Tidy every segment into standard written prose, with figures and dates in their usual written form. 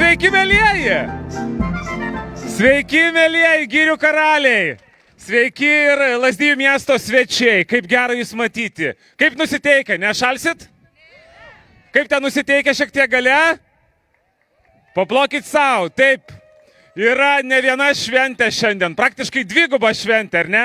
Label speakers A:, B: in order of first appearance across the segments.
A: Sveiki, mielieji! Sveiki, mielieji girių karaliai! Sveiki ir Lazdijų miesto svečiai. Kaip gera jūs matyti. Kaip nusiteikę, nešalsit? Kaip ten nusiteikę šiek tiek gale? Paplokit savo. Taip, yra ne viena šventė šiandien. Praktiškai dviguba šventė, ar ne?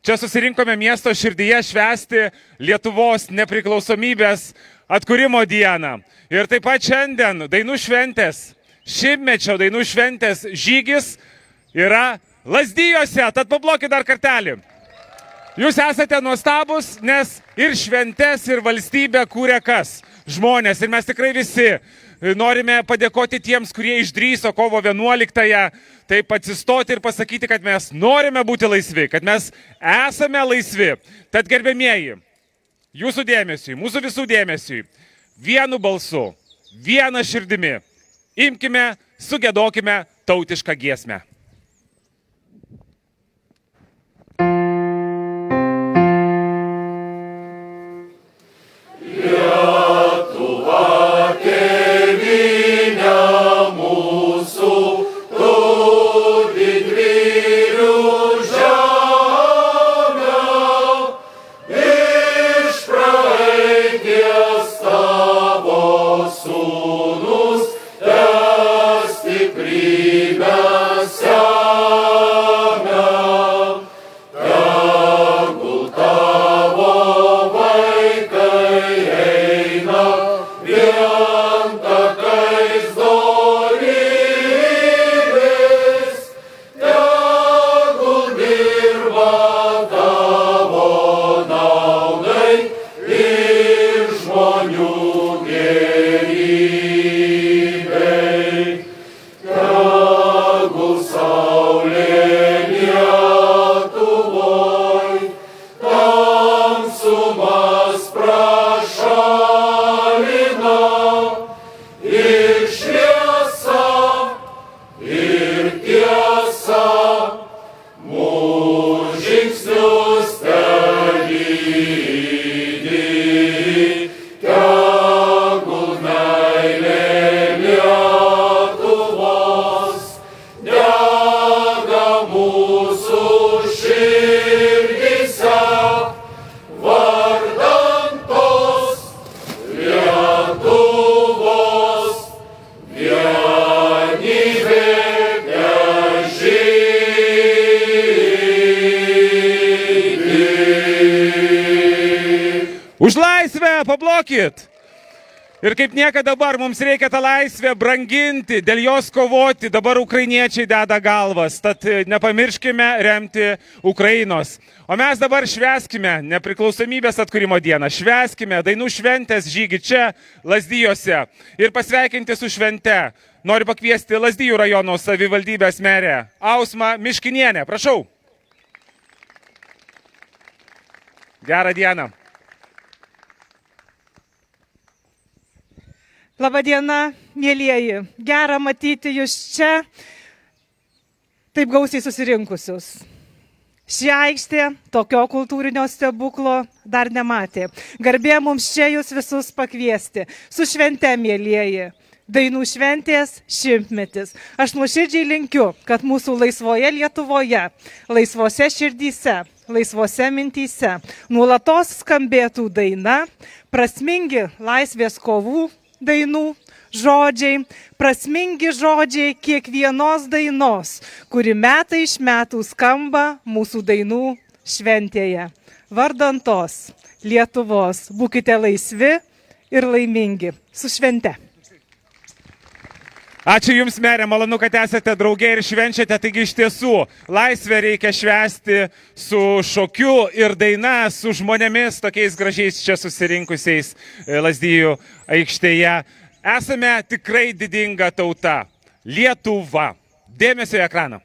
A: Čia susirinkome miesto širdyje švęsti Lietuvos nepriklausomybės atkūrimo dieną. Ir taip pat šiandien dainų šventės, šimtmečio dainų šventės žygis yra Lazdijuose. Tad paplokit dar kartelį. Jūs esate nuostabus, nes ir šventės, ir valstybė kūrė kas? Žmonės. Ir mes tikrai visi norime padėkoti tiems, kurie išdrįso kovo 11-ąją taip atsistoti ir pasakyti, kad mes norime būti laisvi, kad mes esame laisvi. Tad gerbėmieji, jūsų dėmesiui, mūsų visų dėmesiui, vienu balsu, viena širdimi, imkime, sugedokime tautišką giesmę. Už laisvę pablokit! Ir kaip niekada dabar mums reikia tą laisvę branginti, dėl jos kovoti. Dabar ukrainiečiai deda galvas, tad nepamirškime remti Ukrainos. O mes dabar švęskime nepriklausomybės atkūrimo dieną, švęskime dainų šventės žygį čia, Lazdijuose. Ir pasveikinti su švente noriu pakviesti Lazdijų rajono savivaldybės merę Ausmą Miškinienę. Prašau. Gerą dieną.
B: Labadiena, mielieji. Gera matyti jūs čia, taip gausiai susirinkusius. Ši aikštė tokio kultūrinio stebuklo dar nematė. Garbė mums čia jūs visus pakviesti. Su švente, mielieji. Dainų šventės šimtmetis. Aš nuoširdžiai linkiu, kad mūsų laisvoje Lietuvoje, laisvose širdyse, laisvose mintyse nuolatos skambėtų daina, prasmingi laisvės kovų dainų žodžiai, prasmingi žodžiai kiekvienos dainos, kuri metai iš metų skamba mūsų dainų šventėje. Vardan tos Lietuvos būkite laisvi ir laimingi. Su švente.
A: Ačiū Jums, merė, malonu, kad esate drauge ir švenčiate. Taigi iš tiesų, laisvę reikia švęsti su šokiu ir daina, su žmonėmis, tokiais gražiais čia susirinkusiais Lazdijų aikštėje. Esame tikrai didinga tauta. Lietuva. Dėmesio į ekraną.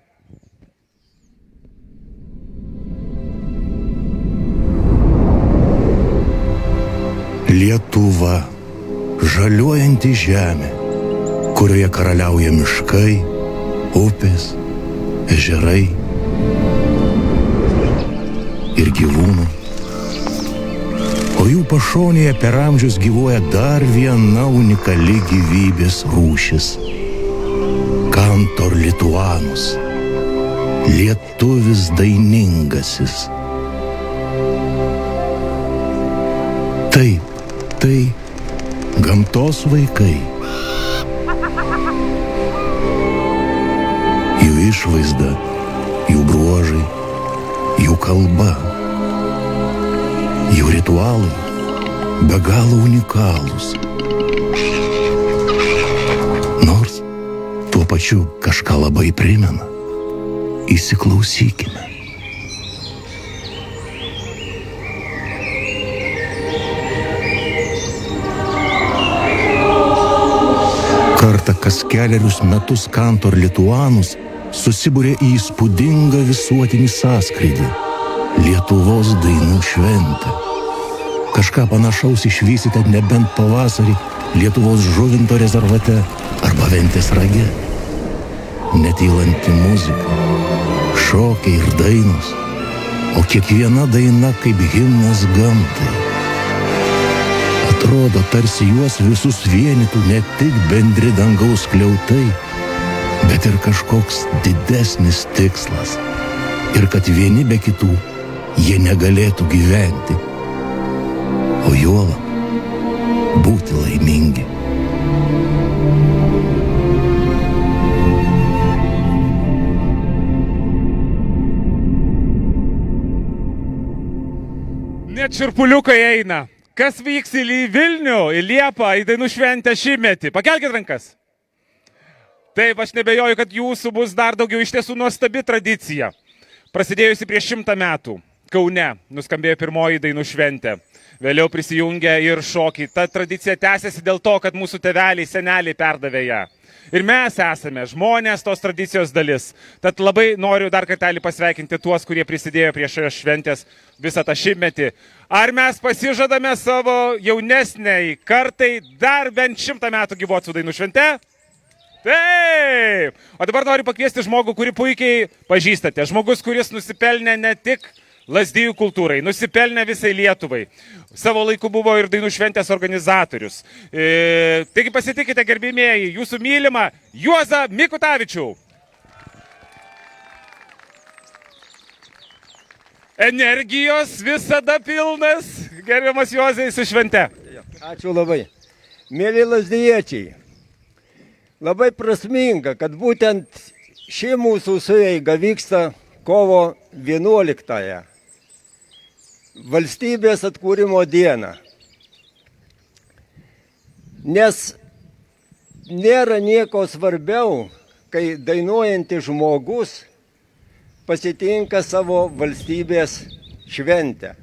C: Lietuva. Žaliuojanti žemė, kurioje karaliauja miškai, upės, ežerai ir gyvūnų. O jų pašonėje per amžius gyvuoja dar viena unikali gyvybės rūšis Kantor lituanus, lietuvis dainingasis. Taip, tai gamtos vaikai. Jų išvaizda, jų bruožai, jų kalba, jų ritualai be galo unikalūs. Nors tuo pačiu kažką labai primena. Įsiklausykime. Kartą kas kelerius metus Kantor lituanus susibūrė į įspūdingą visuotinį sąskrydį – Lietuvos dainų šventę. Kažką panašaus išvysite nebent pavasarį Lietuvos Žuvinto rezervate arba Ventės rage. Netylanti muzika, šokiai ir dainos, o kiekviena daina kaip himnas gamtai. Atrodo, tarsi juos visus vienytų ne tik bendri dangaus skliautai, bet ir kažkoks didesnis tikslas. Ir kad vieni be kitų jie negalėtų gyventi, o juolab būti laimingi.
A: Net širpuliukai eina. Kas vyks į Vilnių, į Liepą, į dainų šventę šimtmetį? Pakelkit rankas. Taip, aš nebejoju, kad jūsų bus dar daugiau. Iš tiesų nuostabi tradicija. Prasidėjusi prieš 100 metų. Kaune nuskambėjo pirmoji dainų šventė. Vėliau prisijungė ir šokiai. Ta tradicija tęsiasi dėl to, kad mūsų tėveliai, seneliai perdavė ją. Ir mes esame žmonės tos tradicijos dalis. Tad labai noriu dar kartelį pasveikinti tuos, kurie prisidėjo prie šios šventės visą tą šimtmetį. Ar mes pasižadame savo jaunesniai kartai dar bent 100 metų gyvuoti su dainų švente? Taip! O dabar noriu pakviesti žmogų, kurį puikiai pažįstate. Žmogus, kuris nusipelnė ne tik Lazdijų kultūrai, nusipelnė visai Lietuvai. Savo laiku buvo ir dainų šventės organizatorius. Taigi pasitikite, gerbimieji, jūsų mylimą Juozą Mikutavičių. Energijos visada pilnas. Gerbiamas Juozai, su švente.
D: Ačiū labai. Mėly lazdijiečiai, labai prasminga, kad būtent ši mūsų sueiga vyksta kovo 11-ąją. Valstybės atkūrimo dieną. Nes nėra nieko svarbiau, kai dainuojantis žmogus pasitinka savo valstybės šventę.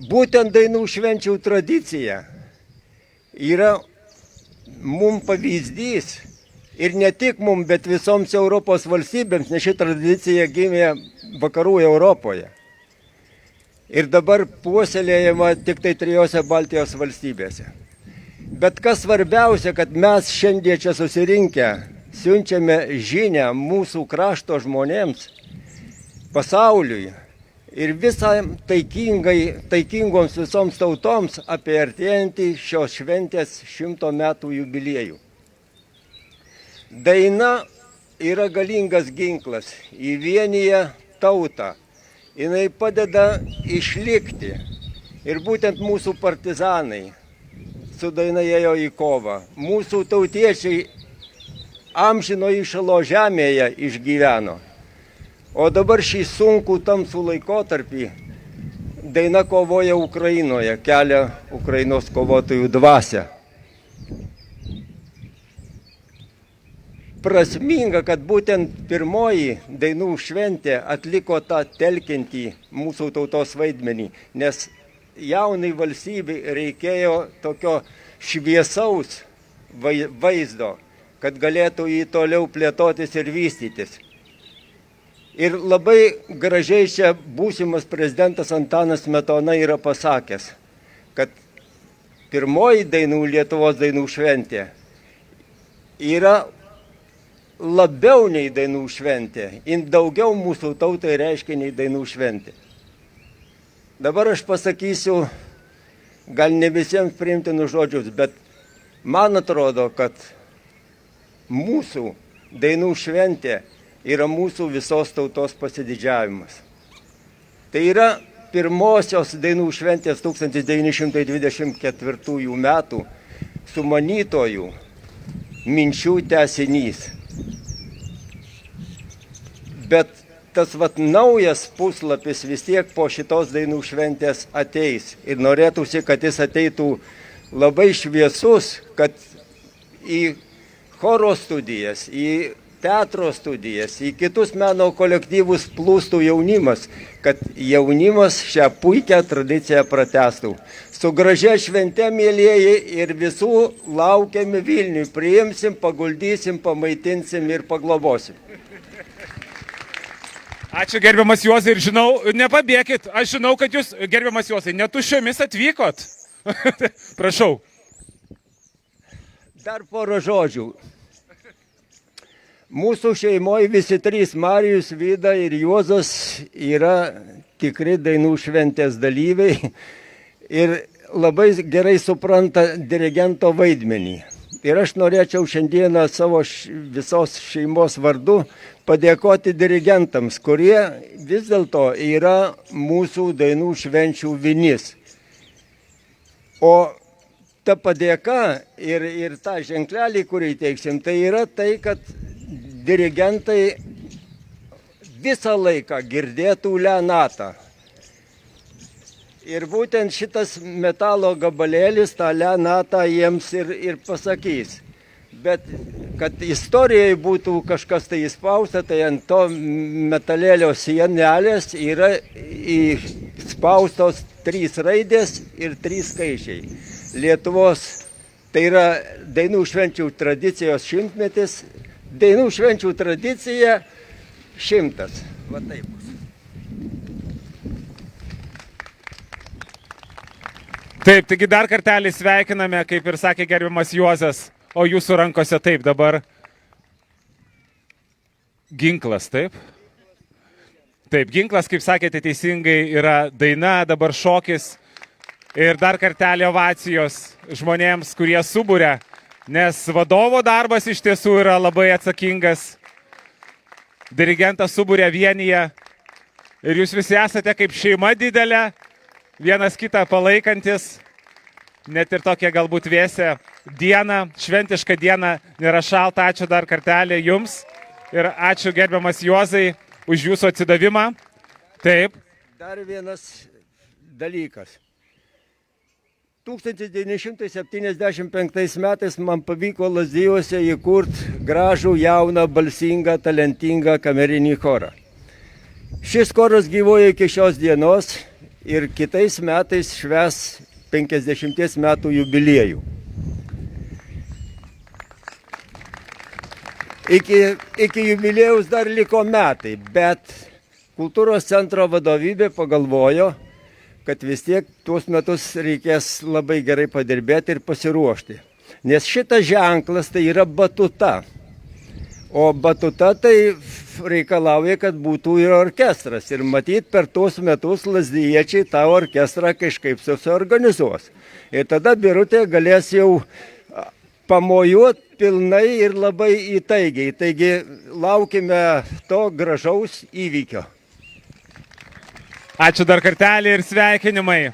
D: Būtent dainų švenčių tradicija yra mums pavyzdys ir ne tik mums, bet visoms Europos valstybėms, nes ši tradicija gimė vakarų Europoje. Ir dabar puoselėjama tik tai 3 Baltijos valstybėse. Bet kas svarbiausia, kad mes šiandien čia susirinkę siunčiame žinią mūsų krašto žmonėms, pasauliui ir visam taikingoms visoms tautoms apie artėjantį šios šventės 100 metų jubiliejų. Daina yra galingas ginklas, įvienija tautą. Jinai padeda išlikti. Ir būtent mūsų partizanai su daina ėjo į kovą. Mūsų tautiečiai amžino įšalo žemėje išgyveno. O dabar šį sunkų tamsų laikotarpį daina kovoja Ukrainoje, kelia Ukrainos kovotojų dvasią. Prasminga, kad būtent pirmoji dainų šventė atliko tą telkiantį mūsų tautos vaidmenį, nes jaunai valstybei reikėjo tokio šviesaus vaizdo, kad galėtų jį toliau plėtotis ir vystytis. Ir labai gražiai čia būsimas prezidentas Antanas Smetona yra pasakęs, kad pirmoji Lietuvos dainų šventė yra labiau nei dainų šventė, daugiau mūsų tautai reiškia nei dainų šventė. Dabar aš pasakysiu, gal ne visiems priimtinus žodžius, bet man atrodo, kad mūsų dainų šventė yra mūsų visos tautos pasididžiavimas. Tai yra pirmosios dainų šventės 1924 metų sumanytojų minčių tęsinys. Bet tas naujas puslapis vis tiek po šitos dainų šventės ateis. Ir norėtųsi, kad jis ateitų labai šviesus, kad į choro studijas, į teatro studijas, į kitus meno kolektyvus plūstų jaunimas, kad jaunimas šią puikią tradiciją pratęstų. Su gražia švente, mėlieji, ir visų laukiami Vilniui. Priimsim, paguldysim, pamaitinsim ir paglobosim.
A: Ačiū gerbiamas Juozai ir žinau, nepabėkit, aš žinau, kad jūs, gerbiamas Juozai, netuščiomis atvykot. Prašau.
D: Dar porą žodžių. Mūsų šeimoje visi trys, Marijus, Vida ir Juozas, yra tikri dainų šventės dalyviai ir labai gerai supranta dirigento vaidmenį. Ir aš norėčiau šiandieną savo visos šeimos vardu padėkoti dirigentams, kurie vis dėlto yra mūsų dainų švenčių vinis. O ta padėka ir tą ženklelį, kurį teiksim, tai yra tai, kad dirigentai visą laiką girdėtų Lenatą. Ir būtent šitas metalo gabalėlis tą Lenatą jiems ir pasakys. Bet kad istorijai būtų kažkas tai įspausta, tai ant to metalėlio sienelės yra įspaustos 3 raidės ir 3 skaičiai. Lietuvos, tai yra dainų švenčių tradicijos 100-metis, dainų švenčių tradicija 100. Va taip bus.
A: Taip, taigi dar kartelį sveikiname, kaip ir sakė gerbiamas Juozas, o jūsų rankose taip dabar ginklas, taip? Taip, ginklas, kaip sakėte teisingai, yra daina, dabar šokis ir dar kartelį ovacijos žmonėms, kurie subūrė, nes vadovo darbas iš tiesų yra labai atsakingas. Dirigentas subūrė vienyje ir jūs visi esate kaip šeima didelė, vienas kitą palaikantis, net ir tokia galbūt vėsią dieną, šventišką dieną, nėra šalta. Ačiū dar kartelį jums ir ačiū gerbiamas Juozai už jūsų atsidavimą. Taip.
D: Dar vienas dalykas. 1975 metais man pavyko Lazdijuose įkurti gražų, jauną, balsingą, talentingą kamerinį chorą. Šis choras gyvuoja iki šios dienos ir kitais metais švęs 50 metų jubiliejų. Iki jubiliejaus dar liko metai, bet kultūros centro vadovybė pagalvojo, kad vis tiek tuos metus reikės labai gerai padirbėti ir pasiruošti. Nes šitas ženklas tai yra batuta. O batuta tai reikalauja, kad būtų ir orkestras. Ir matyt, per tuos metus lazdijiečiai tą orkestrą kažkaip susiorganizuos. Ir tada Birutė galės jau pamojuoti pilnai ir labai įtaigiai. Taigi laukime to gražaus įvykio.
A: Ačiū dar kartelį ir sveikinimai.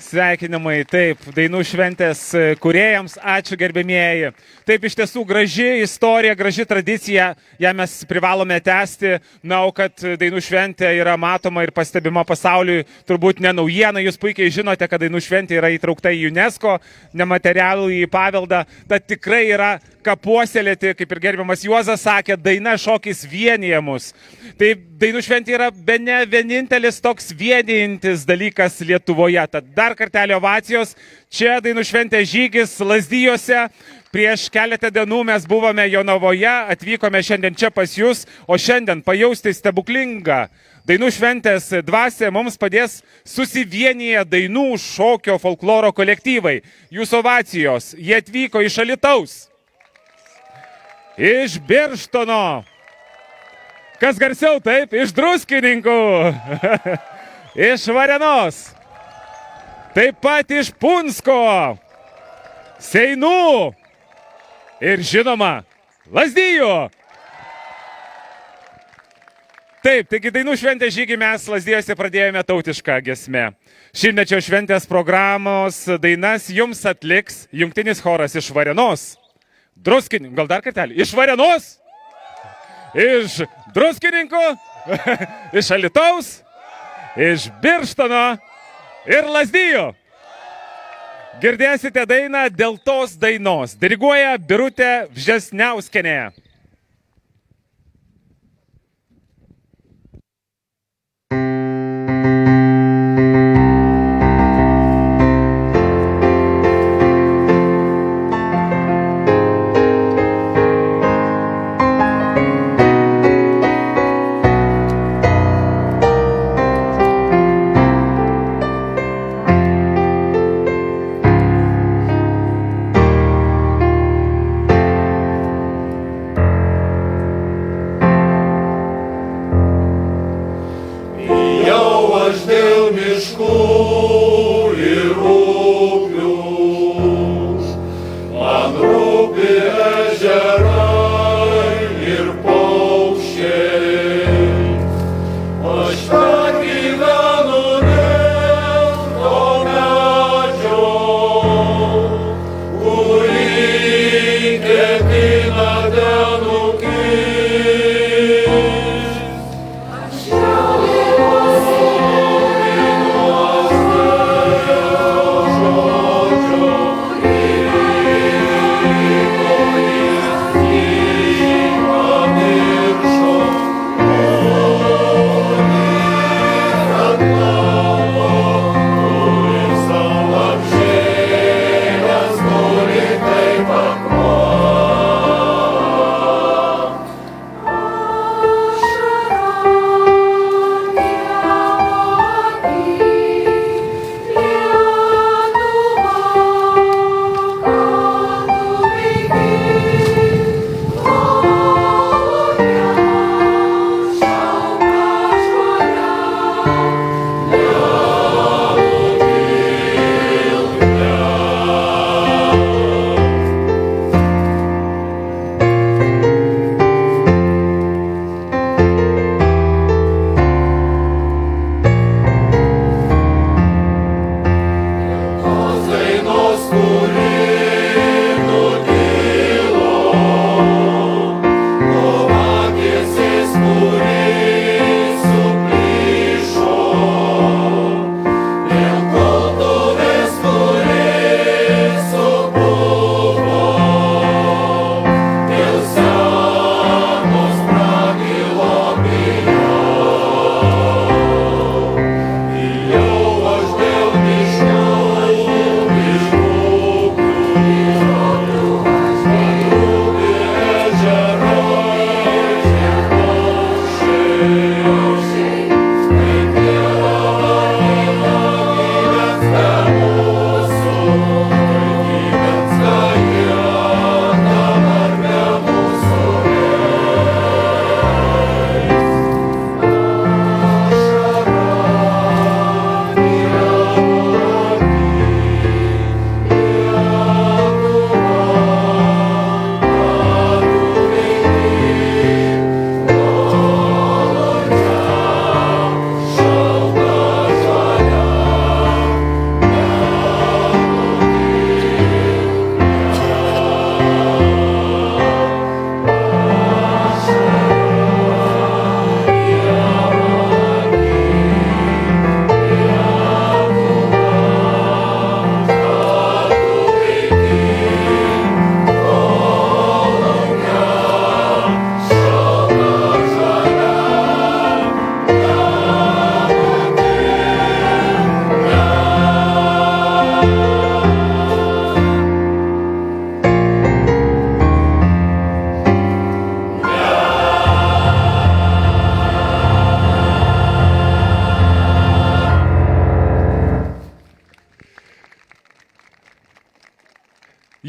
A: Sveikinimai, taip, dainų šventės kūrėjams, ačiū gerbėmieji. Taip, iš tiesų graži istorija, graži tradicija, ją mes privalome tęsti. Na, o kad dainų šventė yra matoma ir pastebima pasauliui, turbūt ne naujiena. Jūs puikiai žinote, kad dainų šventė yra įtraukta į UNESCO nematerialų į paveldą. Tad tikrai yra ką puoselėti, kaip ir gerbiamas Juozas sakė, daina šokis vienija mus. Tai dainų šventė yra bene vienintelis toks vienijantis dalykas Lietuvoje. Tad dar kartelį ovacijos. Čia dainų šventė žygis Lazdijuose. Prieš keletą dienų mes buvome Jonavoje, atvykome šiandien čia pas jūs, o šiandien pajausti stebuklingą dainų šventės dvasią mums padės susivienyje dainų, šokio, folkloro kolektyvai. Jūsų ovacijos, jie atvyko iš Alytaus, iš Birštono, kas garsiau, taip, iš Druskininkų, iš Varėnos, taip pat iš Punsko, Seinų, ir žinoma, Lazdijų. Taip, taigi dainų šventės žygį mes Lazdijose pradėjome tautišką giesmę. Šimtmečio šventės programos dainas jums atliks jungtinis choras iš Varėnos. Druskininkų, gal dar kartelį, iš Varėnos, iš Druskininkų, iš Alytaus, iš Birštono ir Lazdijų. Girdėsite dainą Dėl tos dainos. Diriguoja Birutė Vžesniauskienė.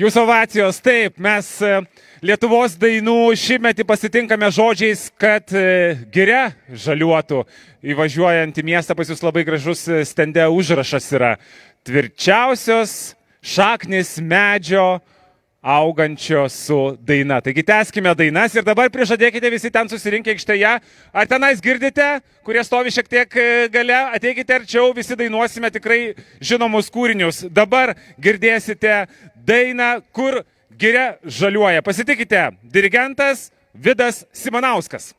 A: Jūsų ovacijos, taip, mes Lietuvos dainų šimtmetį pasitinkame žodžiais, kad giria žaliuotų. Įvažiuojant į miestą pas jūs labai gražus stende užrašas yra. Tvirčiausios šaknis medžio augančio su daina. Taigi tęskime dainas ir dabar prižadėkite visi ten susirinkę aikštėje. Ar tenais girdite, kurie stovi šiek tiek gale, ateikite arčiau, visi dainuosime tikrai žinomus kūrinius. Dabar girdėsite dainą, kur giria žaliuoja. Pasitikite, dirigentas Vidas Simanauskas.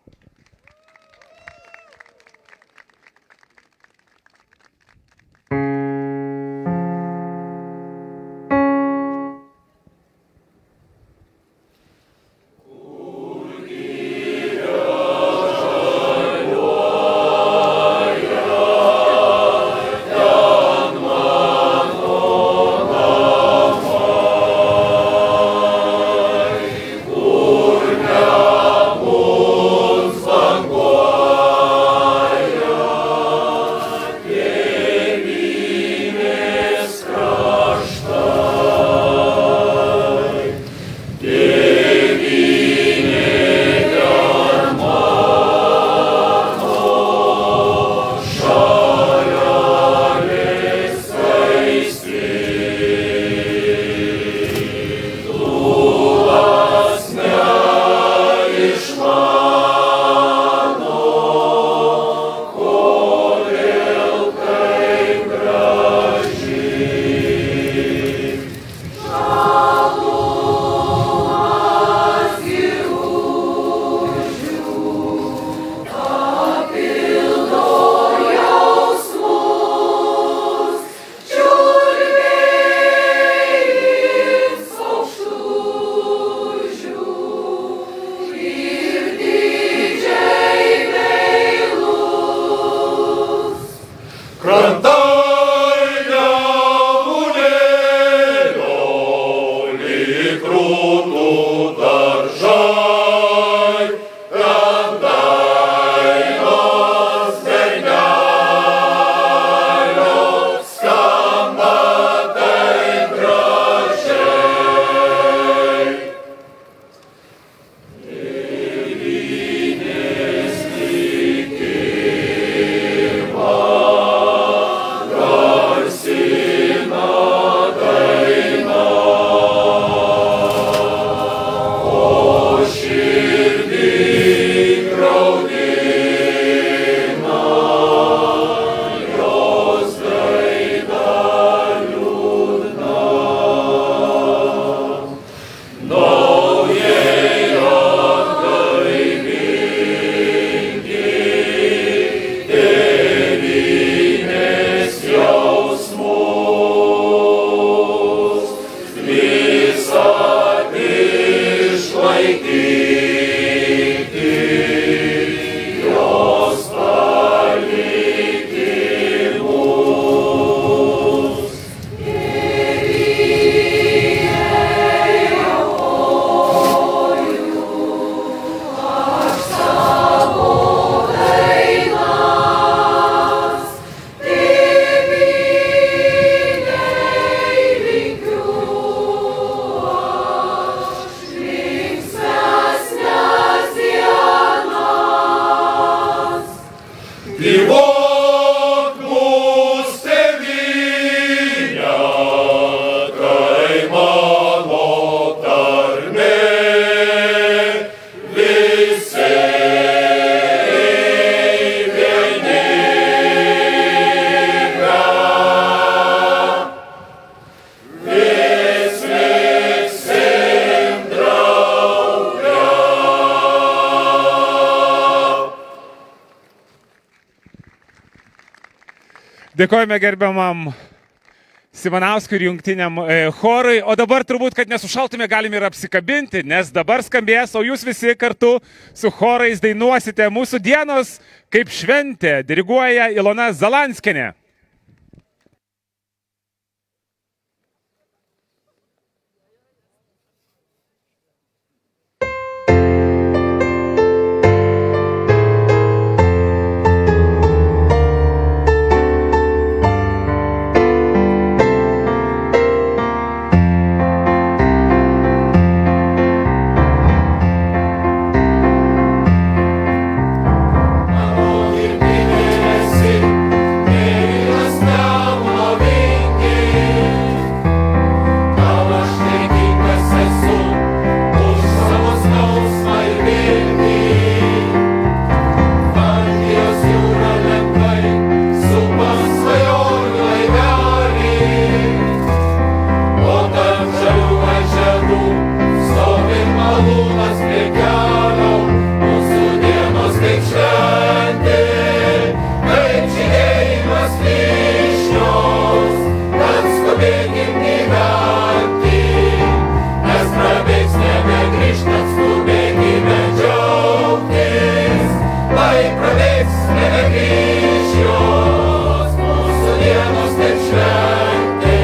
A: Dėkojame gerbiamam Simanauskui ir jungtiniam chorui. O dabar turbūt, kad nesušaltume, galime ir apsikabinti, nes dabar skambės, o jūs visi kartu su chorais dainuosite mūsų dienos kaip šventė. Diriguoja Ilona Zalanskienė.
E: Mano gimtinė esi, nebekryžios, mūsų dienos taip šventė,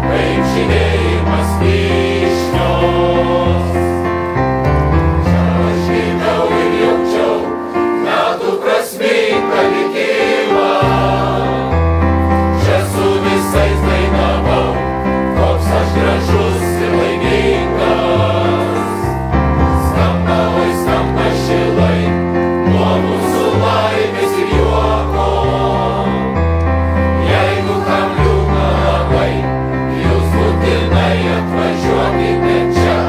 E: kaip žydėjimas vyšnios. Čia aš gimiau ir jaučiau metų prasmingą likimą, čia su visais dainavau, koks aš gražus ir laimingas. Skamba, oi skamba šilai, nuo mūsų laimės ir juoko. Jeigu kam liūdna labai, jūs būtinai atvažiuokite čia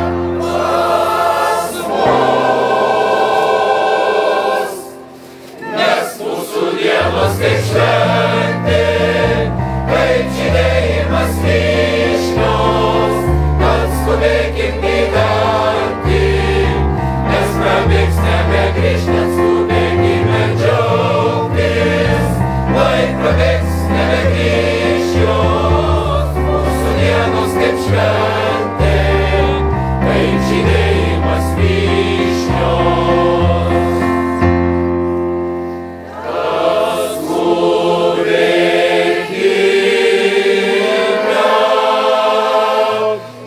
E: pas mus. Nes mūsų dienos kaip šventė, kaip žydėjimas vyšnios, tad skubėkim gyventi, nes prabėgs nebegrįš, net skubėkime džiaugtis. Lai prabėgs nebegrįš jos, mūsų dienos kaip šventė, kaip žydėjimas vyšnios.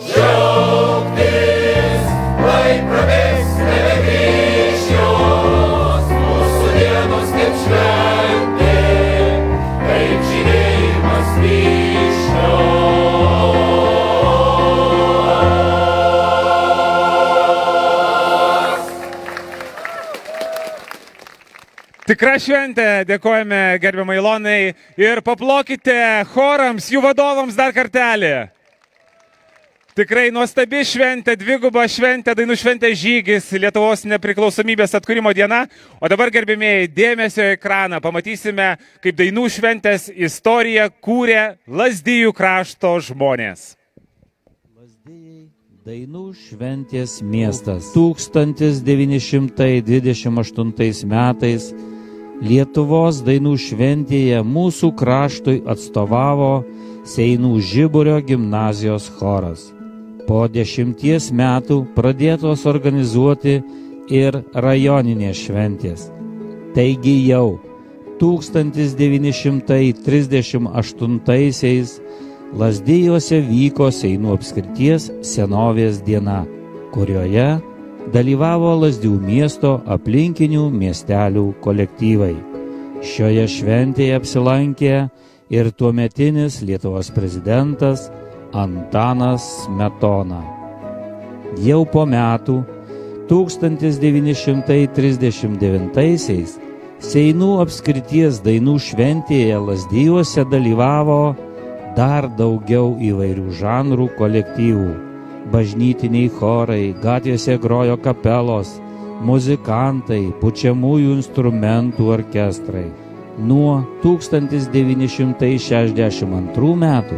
E: Džiaugtis, lai prabėgs nebegrįš jos, mūsų dienos kaip šventė, kaip žydėjimas vyšnios.
A: Tikra šventė, dėkojame gerbiamai Ilonai ir paplokite chorams, jų vadovams dar kartelį. Tikrai nuostabi šventė, dviguba šventė, dainų šventė žygis, Lietuvos nepriklausomybės atkūrimo diena. O dabar, gerbėmėjai, dėmesio į ekraną. Pamatysime, kaip dainų šventės istoriją kūrė Lazdijų krašto žmonės.
F: Lazdijai dainų šventės miestas. 1928 metais Lietuvos dainų šventėje mūsų kraštui atstovavo Seinų Žiburio gimnazijos choras. Po 10 metų pradėtos organizuoti ir rajoninės šventės. Taigi jau 1938-aisiais Lazdijuose vyko Seinų apskrities senovės diena, kurioje dalyvavo Lazdijų miesto aplinkinių miestelių kolektyvai. Šioje šventėje apsilankė ir tuometinis Lietuvos prezidentas Antanas Smetona. Jau po metų, 1939-aisiais, Seinų apskrities dainų šventėje Lazdijuose dalyvavo dar daugiau įvairių žanrų kolektyvų. Bažnytiniai chorai, gatvėse grojo kapelos, muzikantai, pučiamųjų instrumentų orkestrai. Nuo 1962 metų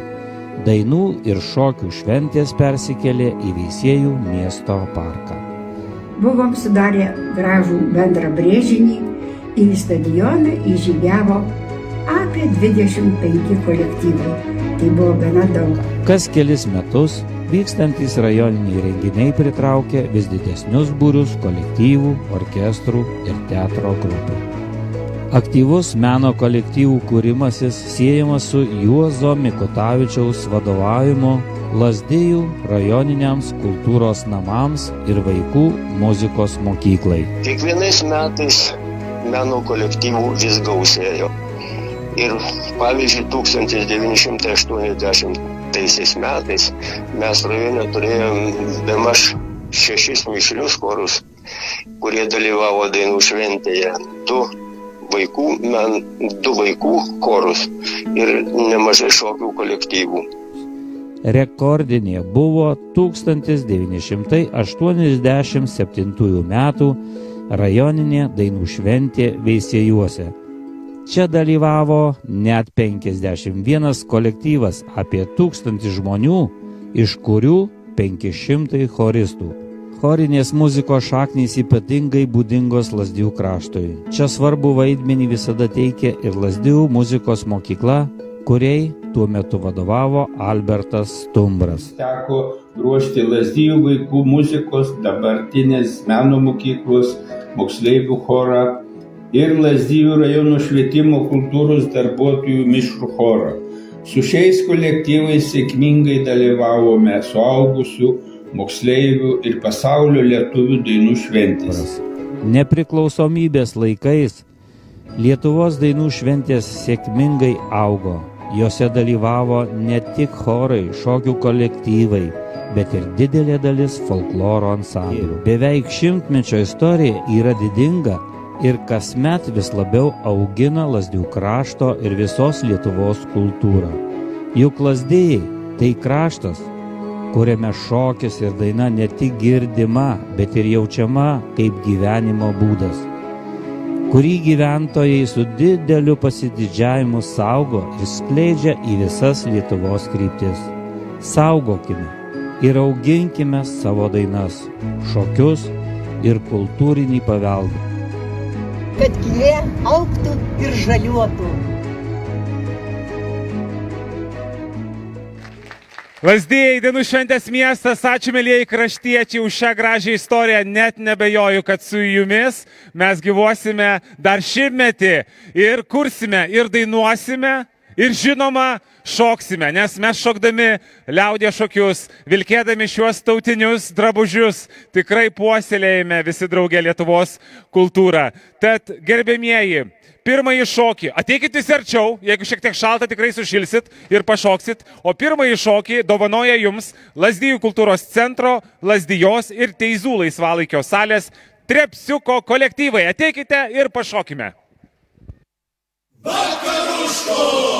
F: dainų ir šokių šventės persikėlė į Veisiejų miesto parką.
G: Buvom sudarę gražų bendrą brėžinį ir į stadioną įžygiavo apie 25 kolektyvai. Tai buvo gana daug.
F: Kas kelis metus vykstantys rajoniniai renginiai pritraukė vis didesnius būrius kolektyvų, orkestrų ir teatro grupių. Aktyvus meno kolektyvų kūrimasis siejamas su Juozo Mikutavičiaus vadovavimu Lazdijų rajoniniams kultūros namams ir vaikų muzikos mokyklai.
H: Kiekvienais metais meno kolektyvų vis gausėjo. Ir pavyzdžiui, 1980 metais mes rajone turėjom bemaž 6 mišrius chorus, kurie dalyvavo dainų šventėje. 2 vaikų chorus ir nemažai šokių kolektyvų.
F: Rekordinė buvo 1987 metų rajoninė dainų šventė Veisiejuose. Čia dalyvavo net 51 kolektyvas, apie 1000 žmonių, iš kurių 500 choristų. Chorinės muzikos šaknys ypatingai būdingos Lazdijų kraštui. Čia svarbu vaidmenį visada teikė ir Lazdijų muzikos mokykla, kuriai tuo metu vadovavo Albertas Stumbras.
I: Teko ruošti Lazdijų vaikų muzikos, dabartinės meno mokyklos, moksleivių chorą ir Lazdijų rajono švietimo kultūros darbuotojų mišrų chorą. Su šiais kolektyvais sėkmingai dalyvavome suaugusių, moksleivių ir pasaulio lietuvių dainų šventės.
F: Nepriklausomybės laikais Lietuvos dainų šventės sėkmingai augo. Jose dalyvavo ne tik chorai, šokių kolektyvai, bet ir didelė dalis folkloro ansamblių. Beveik 100-mečio istorija yra didinga ir kasmet vis labiau augina Lazdijų krašto ir visos Lietuvos kultūrą. Juk Lazdijai tai kraštas, kuriame šokis ir daina ne tik girdima, bet ir jaučiama kaip gyvenimo būdas, kurį gyventojai su dideliu pasididžiavimu saugo ir skleidžia į visas Lietuvos kryptis. Saugokime ir auginkime savo dainas, šokius ir kultūrinį paveldą.
J: Kad gilė augtų ir žaliuotų.
A: Lazdijai, dainų šventės miestas, ačiū mielieji kraštiečiai už šią gražią istoriją, net nebejoju, kad su jumis mes gyvuosime dar 100-metį ir kursime, ir dainuosime, ir žinoma šoksime, nes mes šokdami liaudies šokius, vilkėdami šiuos tautinius drabužius, tikrai puoselėjame visi drauge Lietuvos kultūrą. Tad gerbėmieji, pirmąjį šokį, ateikit visi arčiau, jeigu šiek tiek šalta, tikrai sušilsit ir pašoksit, o pirmąjį šokį dovanoja jums Lazdijų kultūros centro, Lazdijos ir Teizų laisvalaikio salės Trepsiuko kolektyvai. Ateikite ir pašokime.
E: Vakaruškos!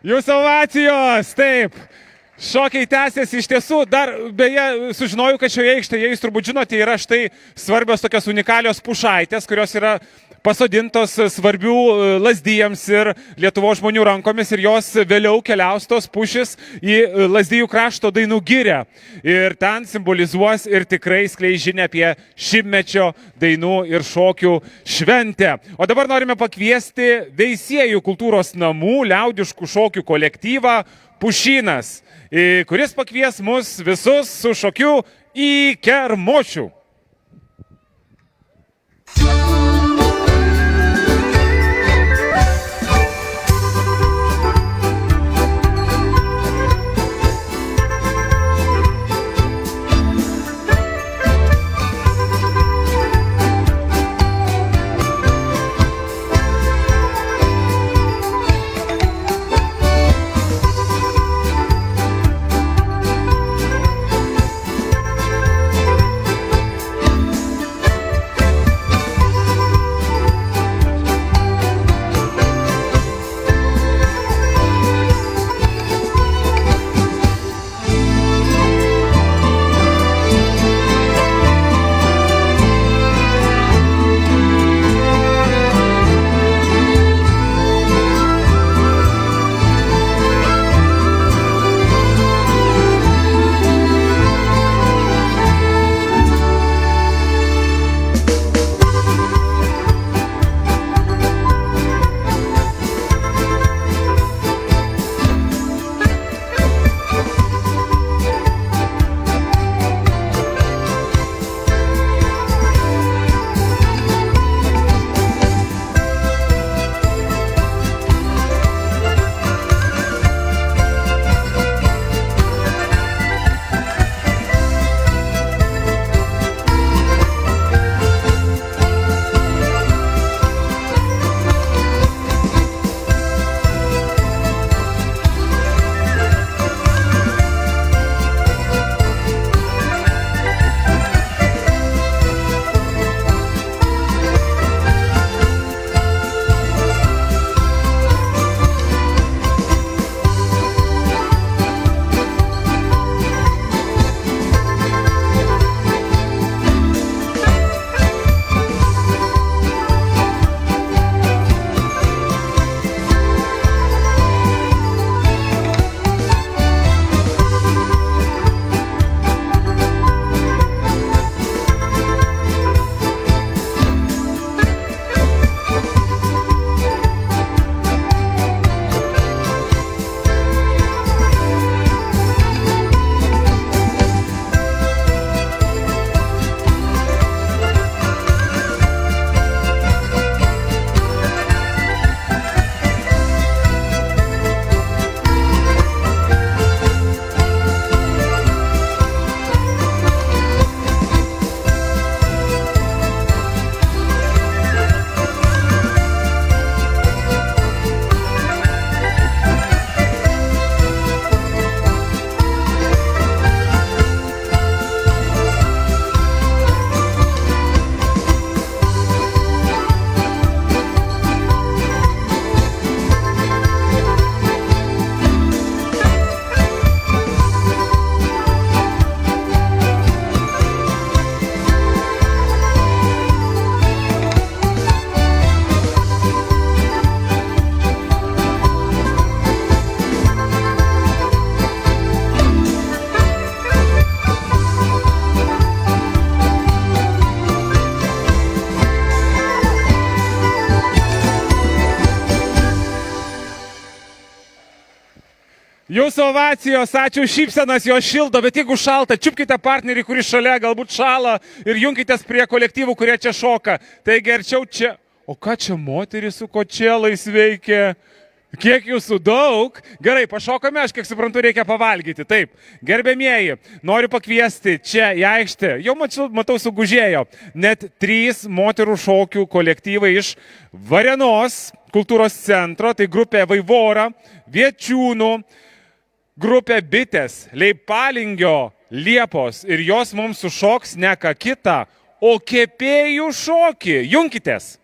A: Jūsų ovacijos, taip. Šokiai tęsiasi iš tiesų, dar beje sužinojau, kad šioje aikštėje, jūs turbūt žinote, yra štai svarbios tokios unikalios pušaitės, kurios yra pasodintos svarbių Lazdijams ir Lietuvos žmonių rankomis ir jos vėliau keliaus tos pušis į Lazdijų krašto dainų girią. Ir ten simbolizuos ir tikrai skleis žinią apie 100-mečio dainų ir šokių šventę. O dabar norime pakviesti Veisiejų kultūros namų liaudiškų šokių kolektyvą Pušynas. kuris pakvies mus visus su šokiu į Kermošių. Jūsų ovacijos, ačiū šypsenas, jos šildo, bet jeigu šalta, čiupkite partnerį, kuris šalia galbūt šala ir junkitės prie kolektyvų, kurie čia šoka. Taigi arčiau čia. O ką čia moteris su kočelais veikia? Kiek jūsų daug? Gerai, pašokame, aš kiek suprantu, reikia pavalgyti. Taip, gerbėmieji, noriu pakviesti čia į aikštę. Jau matau sugužėjo. Net 3 moterų šokių kolektyvai iš Varėnos kultūros centro. Tai grupė Vaivora, Viečiūnų, grupė Bitės, Leipalingio, Liepos. Ir jos mums sušoks ne ką kitą, o kepėjų šokį. Junkitės.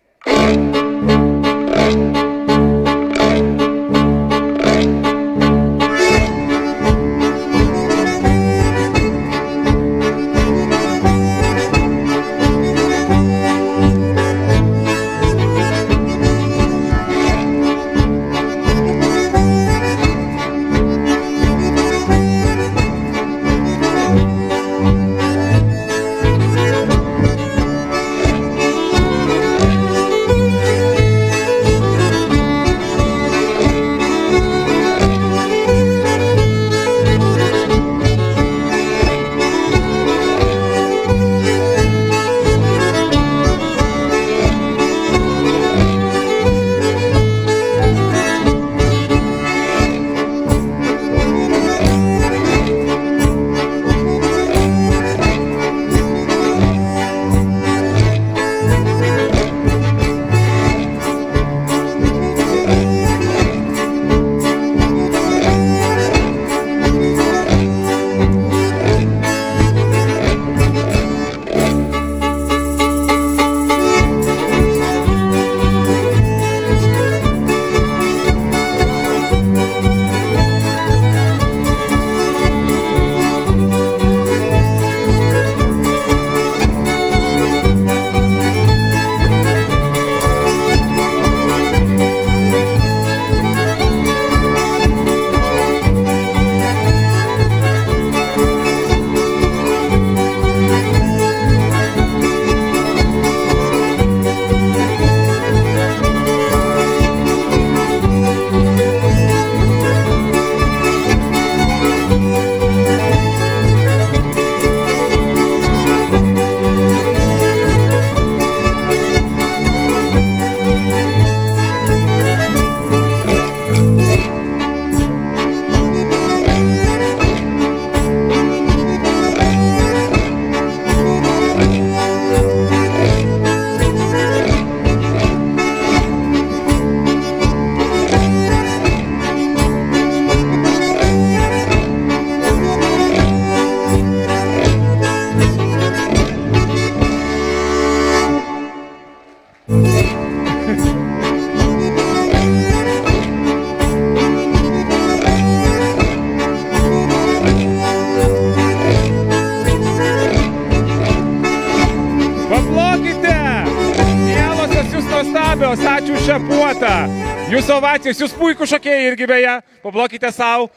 A: šepuota. Jūsų ovacijos, jūs puikų šokėjai irgi beje, pablokite savo.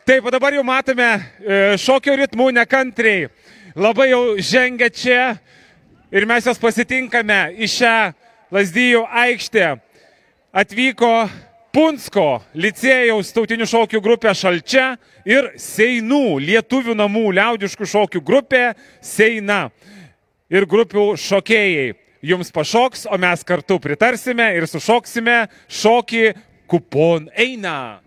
A: Taip, o dabar jau matome šokio ritmų nekantriai. Labai jau žengia čia ir mes jos pasitinkame į šią Lazdijų aikštę. Atvyko Punsko licėjaus tautinių šokių grupė Šalčia ir Seinų lietuvių namų liaudiškų šokių grupė Seina ir grupių šokėjai. Jums pašoks, o mes kartu pritarsime ir sušoksime šokį Kupon eina.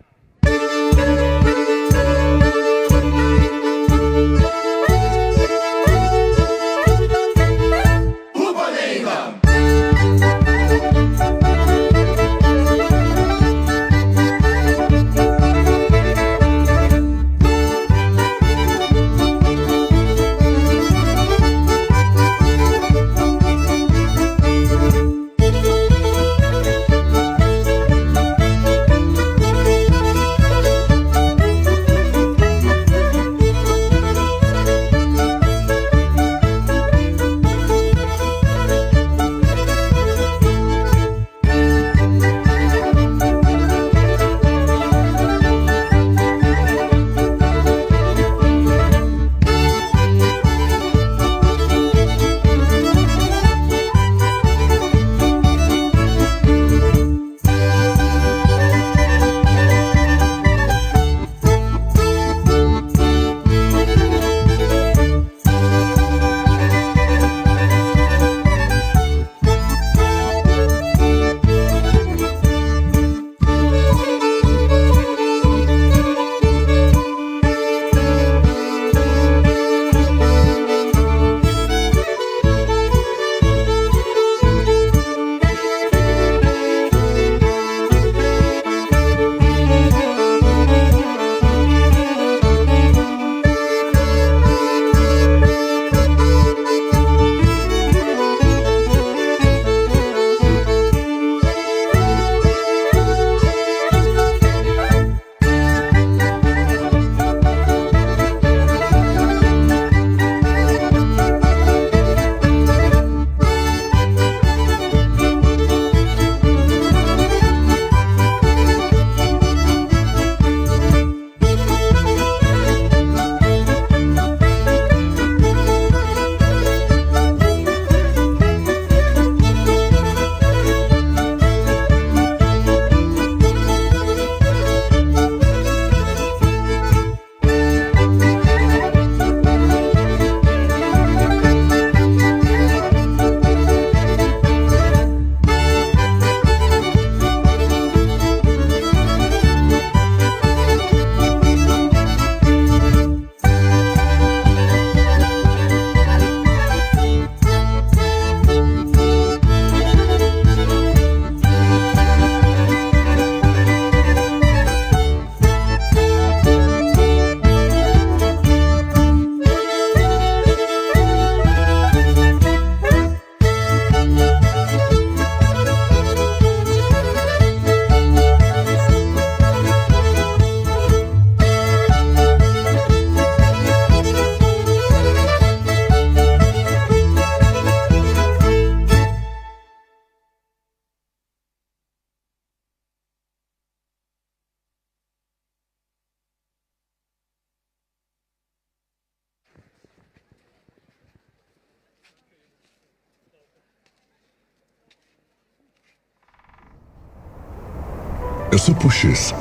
C: Esu pušis,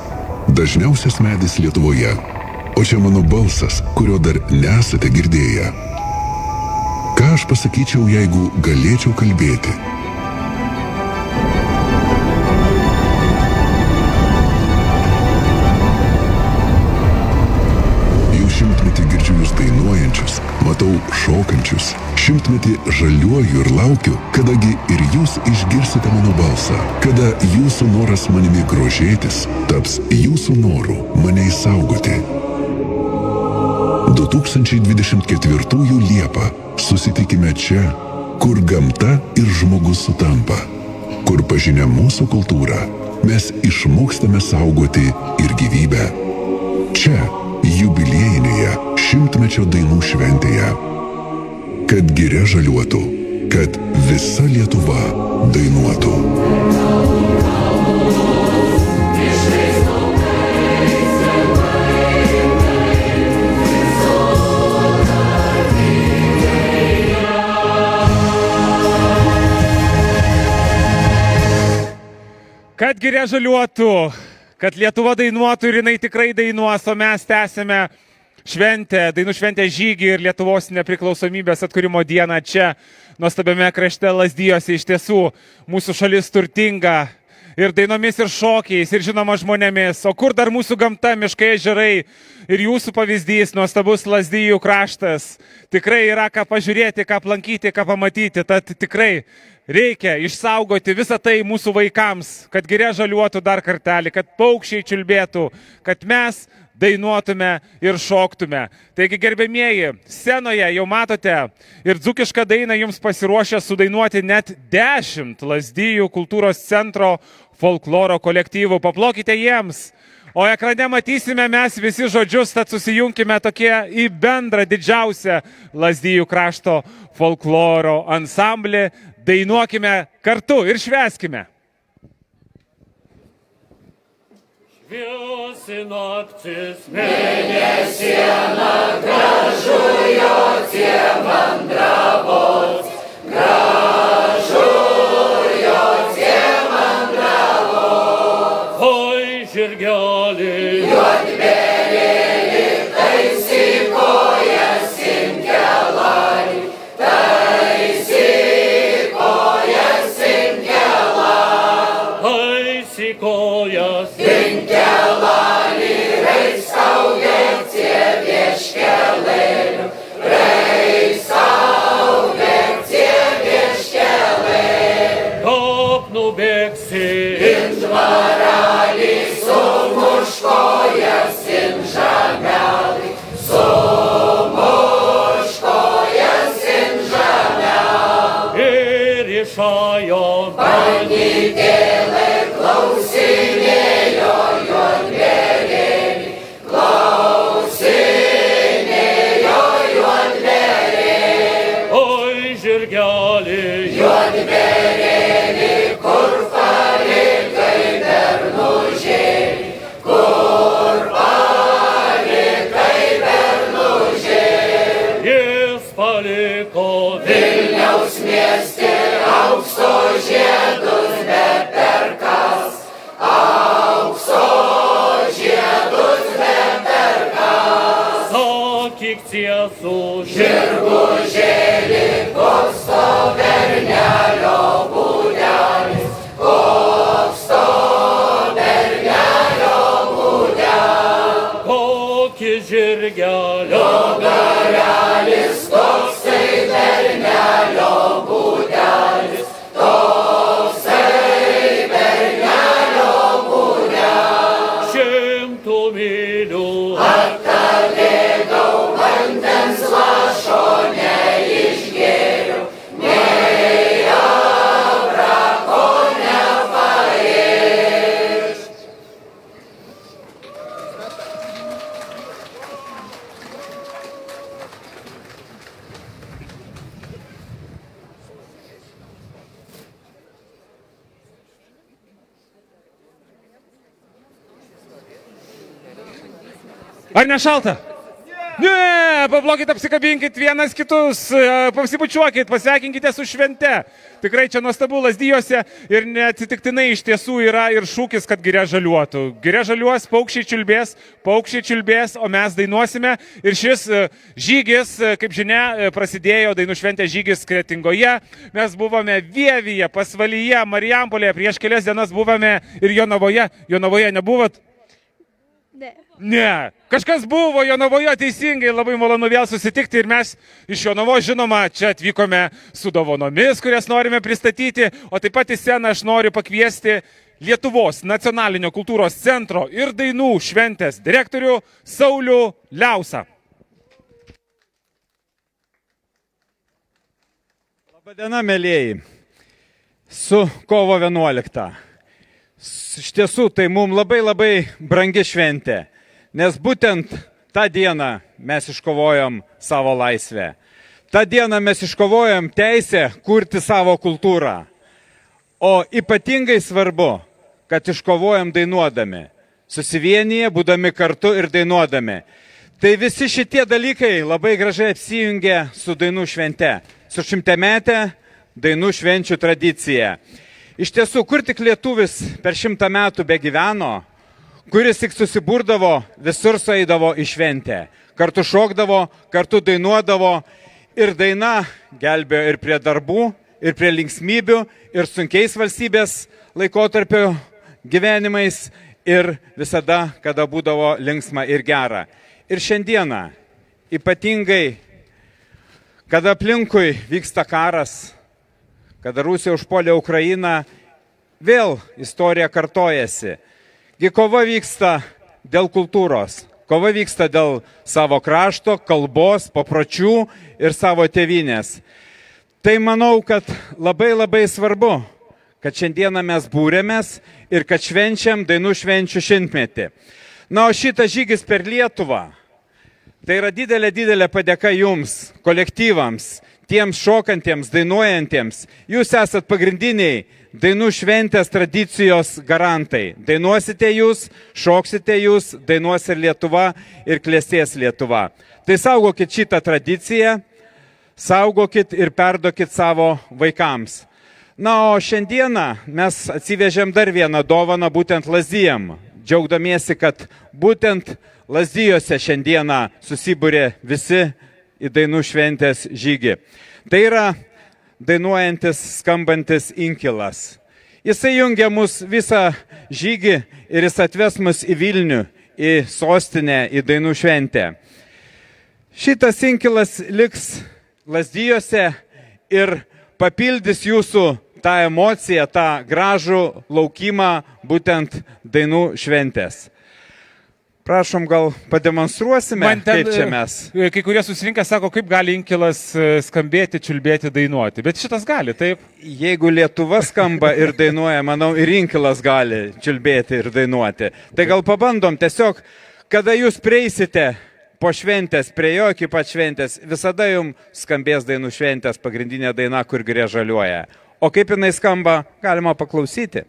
C: dažniausias medis Lietuvoje, o čia mano balsas, kurio dar nesate girdėję. Ką aš pasakyčiau, jeigu galėčiau kalbėti? Jau šimtmetį girdžiu jūs dainuojančius, matau šokančius. Šimtmetį žaliuoju ir laukiu, kadagi ir jūs išgirsite mano balsą, kada jūsų noras manimi grožėtis taps jūsų noru mane išsaugoti. 2024 Liepą susitikime čia, kur gamta ir žmogus sutampa, kur pažinę mūsų kultūrą mes išmokstame saugoti ir gyvybę. Čia, jubiliejinėje 100-mečio dainų šventėje. Kad giria žaliuotų, kad visa Lietuva dainuotų.
A: Kad giria žaliuotų, kad Lietuva dainuotų ir jinai tikrai dainuos, o mes tęsime šventę, dainų šventę žygį ir Lietuvos nepriklausomybės atkūrimo dieną čia, nuostabiame krašte Lazdijose. Iš tiesų, mūsų šalis turtinga ir dainomis, ir šokiais, ir žinoma žmonėmis. O kur dar mūsų gamta, miškai, ežerai ir jūsų pavyzdys, nuostabus Lazdijų kraštas. Tikrai yra ką pažiūrėti, ką aplankyti, ką pamatyti. Tad tikrai reikia išsaugoti visą tai mūsų vaikams, kad giria žaliuotų dar kartelį, kad paukščiai čiulbėtų, kad mes dainuotume ir šoktume. Taigi, gerbėmieji, scenoje jau matote ir dzūkišką dainą jums pasiruošę sudainuoti net 10 Lazdijų kultūros centro folkloro kolektyvų. Paplokite jiems. O ekrane matysime mes visi žodžius, tad susijunkime tokie į bendrą didžiausią Lazdijų krašto folkloro ansamblį. Dainuokime kartu ir švęskime.
E: Šviesi naktis, mėnesiena, gražu jo tie mandravos, gražu jo tie mandravos. Oi, žirgeli, juodbėrėli, taisi kojas inkelai, taisi kojas inkelai, taisi kojas inkelai, reiks saugėt tie vieškelėlių, reiks saugėt tie vieškelėlių. Kop nubėgsi in dvaralį, sumuš kojas in žamelį, sumuš kojas in žamelį. Ir išajom bažnytėlė klausinėjo juodbėrėlį, klausinėjo juodbėrėlį. Oi, žirgeli, juodbėrėlį, kur palikai bernužėlį, kur palikai bernužėlį. Jis paliko Vilniaus mieste aukso žiedus, bet per kas aukso žiedus, bet per kas. Sakyk tiesų, žirgužėlį, koks to bernelio būdelis, koks to bernelio būdelis. Kokį žirgelio garelis, koks tai bernelio būdelis, toksai bernelio būdelis. 100 mylių atkalbėdau, vandens lašo neišgėriau, nei abrako nepaėš.
A: Ar ne šalta? Ne, pablokit, apsikabinkit vienas kitus, pasibučiuokit, pasveikinkite su švente. Tikrai čia nuostabu Lazdijose ir neatsitiktinai iš tiesų yra ir šūkis, kad giria žaliuotų. Giria žaliuos, paukščiai čiulbės, o mes dainuosime. Ir šis žygis, kaip žinia, prasidėjo dainų šventė žygis Kretingoje. Mes buvome Vievyje, Pasvalyje, Marijampolėje, prieš kelias dienas buvome ir Jonavoje. Jonavoje nebuvot? Ne. Kažkas buvo Jonavoje, teisingai, labai malonu vėl susitikti ir mes iš Jonavos, žinoma, čia atvykome su dovanomis, kurias norime pristatyti, o taip pat į sceną aš noriu pakviesti Lietuvos nacionalinio kultūros centro ir dainų šventės direktorių Saulių Liausą.
K: Labadiena, mėlyjeji. Su kovo 11. Iš tiesų, tai mums labai brangi šventė. Nes būtent tą dieną mes iškovojom savo laisvę. tą dieną mes iškovojom teisę kurti savo kultūrą. O ypatingai svarbu, kad iškovojom dainuodami, susivienyje, būdami kartu ir dainuodami. Tai visi šitie dalykai labai gražiai apsijungia su dainų švente, su šimtametė dainų švenčių tradicija. Iš tiesų, kur tik lietuvis per 100 metų begyveno, kuris tik susiburdavo, visur sueidavo į šventę. Kartu šokdavo, kartu dainuodavo ir daina gelbėjo ir prie darbų, ir prie linksmybių, ir sunkiais valstybės laikotarpio gyvenimais, ir visada, kada būdavo linksma ir gera. Ir šiandieną, ypatingai, kada aplinkui vyksta karas, kada Rusija užpuolė Ukrainą, vėl istorija kartojasi. Gi kova vyksta dėl kultūros, kova vyksta dėl savo krašto, kalbos, papročių ir savo tėvynės. Tai manau, kad labai svarbu, kad šiandieną mes būrėmės ir kad švenčiam dainų švenčių šimtmetį. Na, o šitas žygis per Lietuvą, tai yra didelė padėka jums, kolektyvams, tiems šokantiems, dainuojantiems. Jūs esat pagrindiniai dainų šventės tradicijos garantai. Dainuosite jūs, šoksite jūs, dainuos ir Lietuva ir klestės Lietuva. Tai saugokit šitą tradiciją, saugokit ir perduokit savo vaikams. Na, o šiandieną mes atsivežėm dar vieną dovaną būtent Lazdijam, džiaugdamiesi, kad būtent Lazdijose šiandieną susibūrė visi į dainų šventės žygį. Tai yra dainuojantis, skambantis inkilas. Jisai jungia mus visą žygį ir jis atves mus į Vilnių, į sostinę, į dainų šventę. Šitas inkilas liks Lazdijose ir papildys jūsų tą emociją, tą gražų laukimą būtent dainų šventės. Prašom, gal pademonstruosime, kaip čia mes.
A: Kai kurie susirinkę sako, kaip gali inkilas skambėti, čiulbėti, dainuoti. Bet šitas gali, taip?
K: Jeigu Lietuva skamba ir dainuoja, manau, ir inkilas gali čiulbėti ir dainuoti. Tai gal pabandom tiesiog, kada jūs prieisite po šventės, prie jo iki pat šventės, visada jums skambės dainų šventės pagrindinė daina, kur Giria žaliuoja. O kaip jinai skamba, galima paklausyti.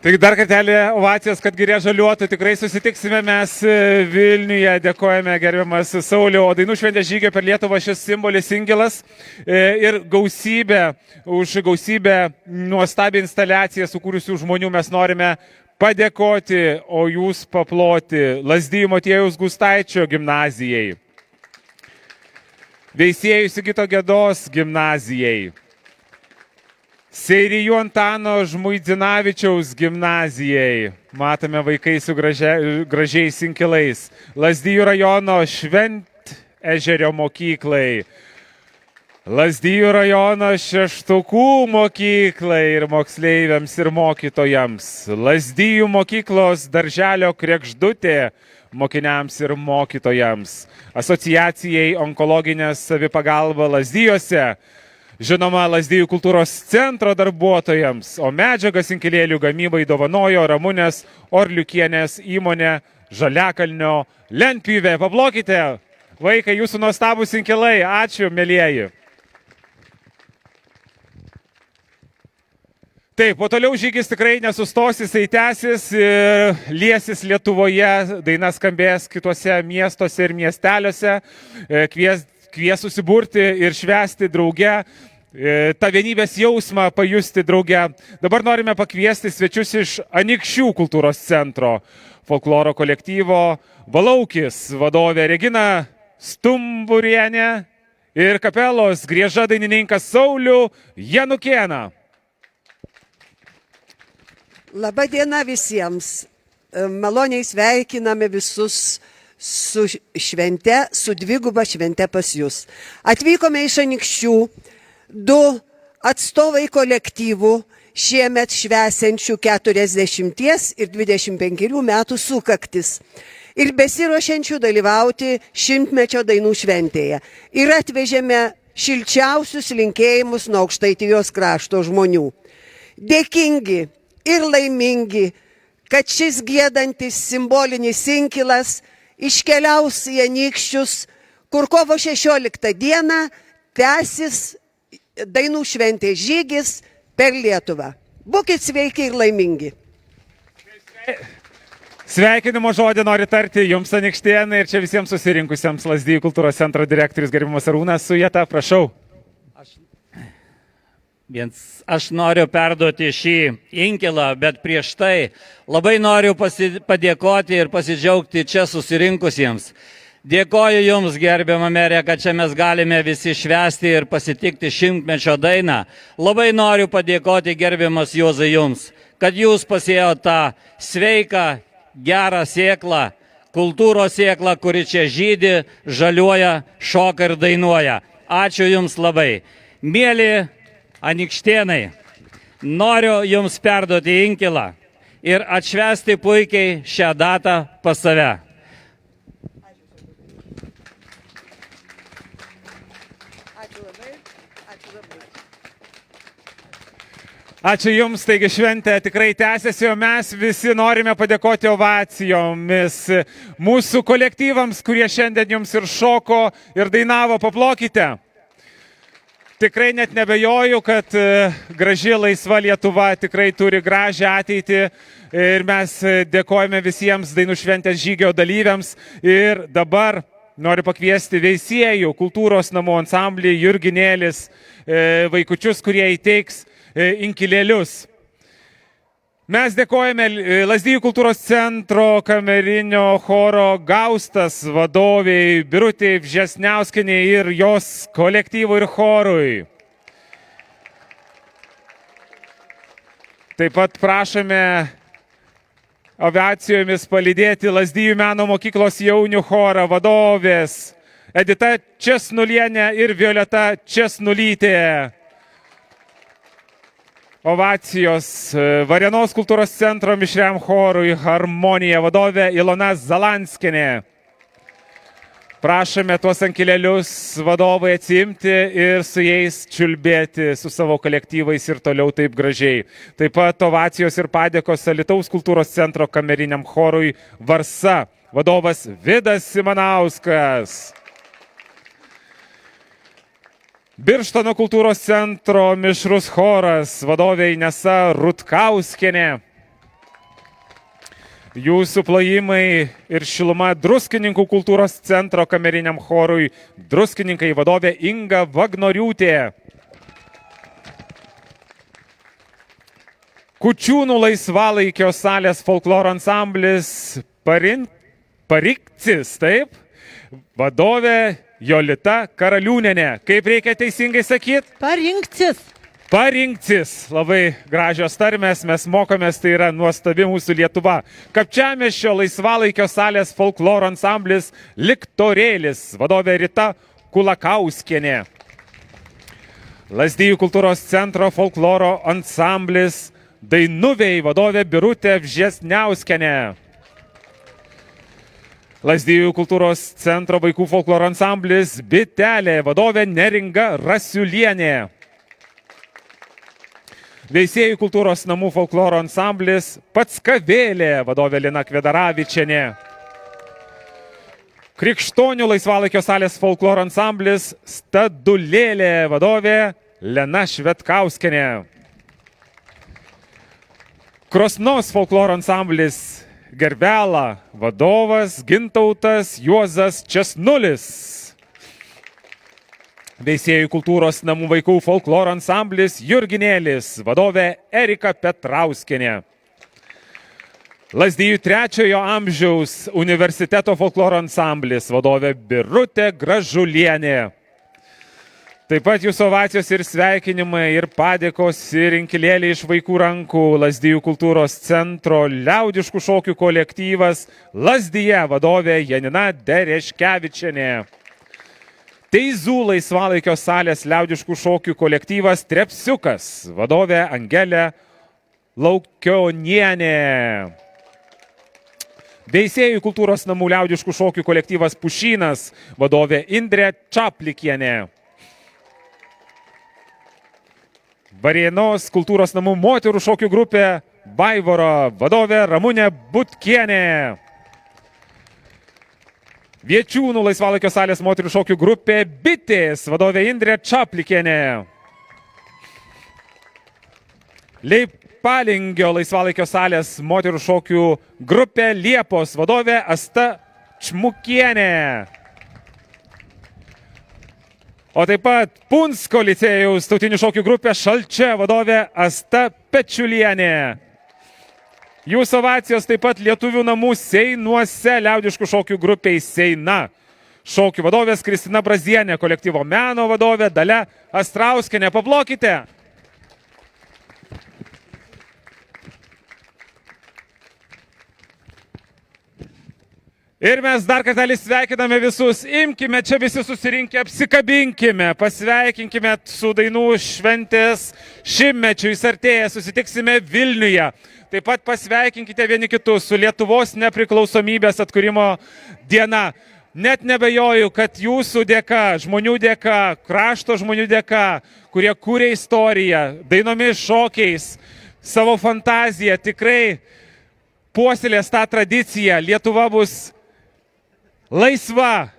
A: Taigi dar kartelį ovacijos, kad Giria žaliuotų. Tikrai susitiksime mes Vilniuje. Dėkojame, gerbiamas Sauliau. O dainų šventės žygio per Lietuvą šis simbolis inkilas ir už gausybę nuostabią instaliaciją sukūrusių žmonių mes norime padėkoti, o jūs paploti Lazdijų Motiejaus Gustaičio gimnazijai, Veisiejų Sigito Gedos gimnazijai, Seirijų Antano Žmuidzinavičiaus gimnazijai, matome vaikai su gražiais inkilais, Lazdijų rajono Šventežerio mokyklai, Lazdijų rajono Šeštukų mokyklai ir moksleiviams ir mokytojams, Lazdijų mokyklos darželio Krekždutė mokiniams ir mokytojams, asociacijai Onkologinė savipagalba Lazdijuose, žinoma, Lazdijų kultūros centro darbuotojams, o medžiagas inkilėlių gamybai dovanojo Ramunės Orliukienės įmonė Žaliakalnio lentpjūvė. Paplokite, vaikai, jūsų nuostabūs inkilai. Ačiū, mielieji. Taip, po toliau žygis tikrai nesustos, jisai tęsis ir liesis Lietuvoje, daina skambės kituose miestuose ir miesteliuose, kvies susiburti ir švęsti drauge, tą vienybės jausmą pajusti drauge. Dabar norime pakviesti svečius iš Anykščių kultūros centro folkloro kolektyvo Valaukis vadovė Regina Stumburienė ir kapelos Grieža dainininkas Saulių Janukėną.
J: Labą dieną visiems. Maloniai sveikiname visus su švente, su dviguba švente pas jūs. Atvykome iš Anykščių, 2 atstovai kolektyvų šiemet švęsiančių 40 ir 25 metų sukaktis ir besiruošiančių dalyvauti šimtmečio dainų šventėje. Ir atvežėme šilčiausius linkėjimus nuo Aukštaitijos krašto žmonių. Dėkingi, ir laimingi, kad šis gėdantis simbolinis inkilas iškeliaus į Anykščius, kur kovo 16 dieną tęsis dainų šventės žygis per Lietuvą. Būkit sveiki ir laimingi.
A: Sveikinimo žodį noriu tarti jums, Anykštėnai, ir čia visiems susirinkusiems Lazdijų kultūros centro direktorius gerbiamas Arūnas Sujeta, prašau.
L: Aš noriu perduoti šį inkilą, bet prieš tai labai noriu padėkoti ir pasidžiaugti čia susirinkusiems. Dėkoju Jums, gerbiama merė, kad čia mes galime visi švęsti ir pasitikti 100-mečio dainą. Labai noriu padėkoti, gerbiamas Juozai, Jums, kad Jūs pasėjote tą sveiką, gerą sėklą, kultūros sėklą, kuri čia žydi, žaliuoja, šoka ir dainuoja. Ačiū Jums labai. Mėly Anykštėnai, noriu Jums perduoti inkilą ir atšvęsti puikiai šią datą pas save.
A: Ačiū Jums, taigi šventė tikrai tęsiasi, o mes visi norime padėkoti ovacijomis mūsų kolektyvams, kurie šiandien Jums ir šoko, ir dainavo, paplokite. Tikrai net nebejoju, kad graži laisva Lietuva tikrai turi gražią ateitį ir mes dėkojame visiems dainų šventės žygio dalyviams. Ir dabar noriu pakviesti Veisiejų kultūros namų ansamblį Jurginėlis vaikučius, kurie įteiks inkilėlius. Mes dėkojame Lazdijų kultūros centro kamerinio choro Gaustas vadoviai Birutei Vžesniauskienei ir jos kolektyvui ir chorui. Taip pat prašome ovacijomis palydėti Lazdijų meno mokyklos jaunių chorą vadovės Edita Česnulienė ir Violeta Česnulytė. Ovacijos Varėnos kultūros centro mišriam chorui Harmonija vadovė Ilona Zalanskienė. Prašome tuos ankilėlius vadovai atsiimti ir su jais čiulbėti su savo kolektyvais ir toliau taip gražiai. Taip pat ovacijos ir padėkos Alytaus kultūros centro kameriniam chorui Varsa vadovas Vidas Simanauskas. Birštono kultūros centro mišrus choras vadovė Inesa Rutkauskienė. Jūsų plojimai ir šiluma Druskininkų kultūros centro kameriniam chorui Druskininkai vadovė Inga Vagnoriūtė. Kučiūnų laisvalaikio salės folkloro ansamblis Parikcis, taip, vadovė Jolita Karaliūnienė. Kaip reikia teisingai sakyti?
M: Parinkcis.
A: Parinkcis. Labai gražios tarmės, mes mokomės, tai yra nuostabi mūsų Lietuva. Kapčiamiesčio laisvalaikio salės folkloro ansamblis Liktorėlis, vadovė Rita Kulakauskienė. Lazdijų kultūros centro folkloro ansamblis Dainuviai, vadovė Birutė Vžesniauskienė. Lazdijų kultūros centro vaikų folkloro ansamblis Bitelė, vadovė Neringa Rasiulienė. Veisiejų kultūros namų folkloro ansamblis Patskavėlė, vadovė Lina Kvedaravičienė. Krikštonių laisvalaikio salės folkloro ansamblis Stadulėlė, vadovė Lena Švetkauskienė. Krosnos folkloro ansamblis Gerbela, vadovas Gintautas Juozas Česnulis. Veisiejų kultūros namų vaikų folkloro ansamblis Jurginėlis, vadovė Erika Petrauskienė. Lazdijų 3-ojo amžiaus universiteto folkloro ansamblis, vadovė Birutė Gražulienė. Taip pat jūsų ovacijos ir sveikinimai ir padėkos ir inkilėliai iš vaikų rankų Lazdijų kultūros centro liaudiškų šokių kolektyvas Lazdyje, vadovė Janina Dereškevičienė. Teizų laisvalaikio salės liaudiškų šokių kolektyvas Trepsiukas, vadovė Angelė Laukionienė. Veisiejų kultūros namų liaudiškų šokių kolektyvas Pušynas, vadovė Indrė Čaplikienė. Varėnos kultūros namų moterų šokių grupė Vaivoro vadovė Ramunė Butkienė. Viečiūnų laisvalaikio salės moterų šokių grupė Bitės vadovė Indrė Čaplikienė. Leipalingio laisvalaikio salės moterų šokių grupė Liepos vadovė Asta Čmukienė. O taip pat Punsko licėjaus tautinių šokių grupė Šalčia vadovė Asta Pečiulienė. Jūsų ovacijos taip pat Lietuvių namų Seinuose liaudiškų šokių grupiai Seina. Šokių vadovės Kristina Brazienė, kolektyvo meno vadovė Dalia Astrauskienė. Paplokite. Ir mes dar kartelį sveikiname visus. Imkime čia visi susirinkę, apsikabinkime, pasveikinkime su dainų šventės šimtmečiu. Jis artėja, susitiksime Vilniuje. Taip pat pasveikinkite vieni kitus su Lietuvos nepriklausomybės atkūrimo diena. Net nebejoju, kad jūsų dėka, žmonių dėka, krašto žmonių dėka, kurie kūrė istoriją, dainomis, šokiais, savo fantaziją, tikrai puoselės tą tradiciją. Lietuva bus laisva,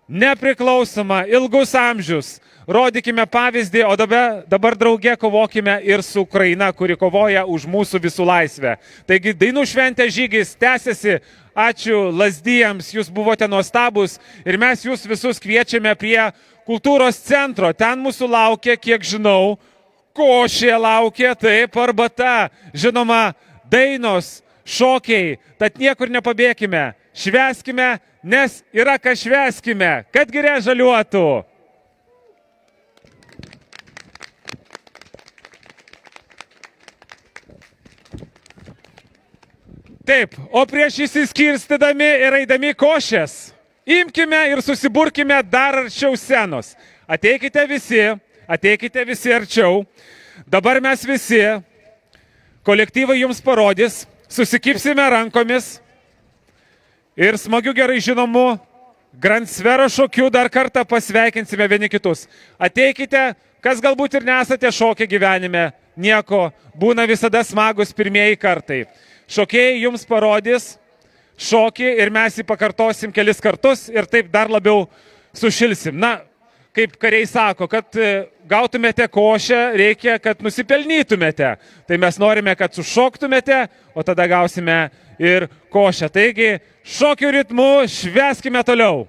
A: nepriklausoma, ilgus amžius. Rodykime pavyzdį, o dabar drauge kovokime ir su Ukraina, kuri kovoja už mūsų visų laisvę. Taigi dainų šventė žygis tęsiasi. Ačiū Lazdijams, jūs buvote nuostabus ir mes jūs visus kviečiame prie kultūros centro. Ten mūsų laukia, kiek žinau, košė laukia, taip, arbata, žinoma, dainos, šokiai. Tad niekur nepabėkime, švęskime, nes yra ką švęskime, kad giria žaliuotų. Taip, o prieš įsiskirstydami ir eidami košės, imkime ir susiburkime dar arčiau scenos. Ateikite visi arčiau. Dabar mes visi, kolektyvai jums parodys, susikipsime rankomis ir smagių gerai žinomų Grandsfero šokių dar kartą pasveikinsime vieni kitus. Ateikite, kas galbūt ir nesate šokę gyvenime, nieko, būna visada smagus pirmieji kartai. Šokėjai jums parodys šokį ir mes jį pakartosim kelis kartus ir taip dar labiau sušilsim. Na, kaip kariai sako, kad gautumėte košę, reikia, kad nusipelnytumėte. Tai mes norime, kad sušoktumėte, o tada gausime ir košę. Taigi, šokių ritmu švęskime toliau.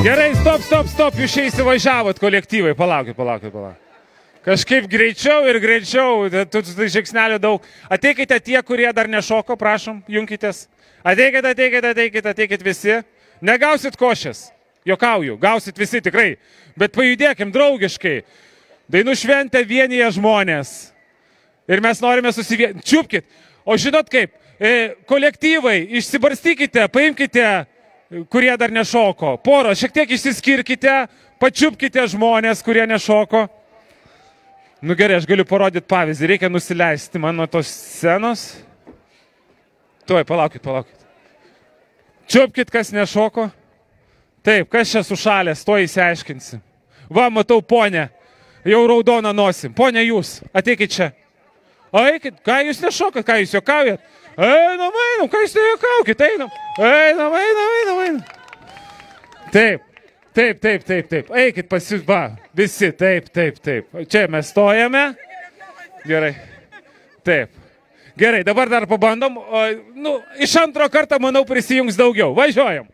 A: Gerai, stop, jūs čia įsivažiavot kolektyvai, palaukit. Kažkaip greičiau ir greičiau, žingsnelių daug. Ateikite tie, kurie dar nešoko, prašom, junkitės. Ateikit visi. Negausit košės, jokauju, gausit visi tikrai, bet pajudėkim draugiškai. Dainų šventė vienyje žmonės. Ir mes norime susivienyti. Čiupkit. O žinot kaip, kolektyvai, išsibarstykite, paimkite, kurie dar nešoko. Poro, šiek tiek išsiskirkite, pačiupkite žmonės, kurie nešoko. Nu gerai, aš galiu parodyti pavyzdį, reikia nusileisti man nuo tos scenos. Tuoj, palaukit. Čiupkit, kas nešoko. Taip, kas čia sušalęs, tuoj įsiaiškinsi. Va, matau, ponė, jau raudona nosim. Ponė, jūs, ateikit čia. Eikit, ką jūs nešokat, ką jūs juokaujat? Einam, ką jūs nejuokaukit, einam. Einam. Taip. Eikit va, visi, taip. Čia mes stojame. Gerai. Taip. Gerai, dabar dar pabandom. Iš antro karto, manau, prisijungs daugiau. Važiuojam.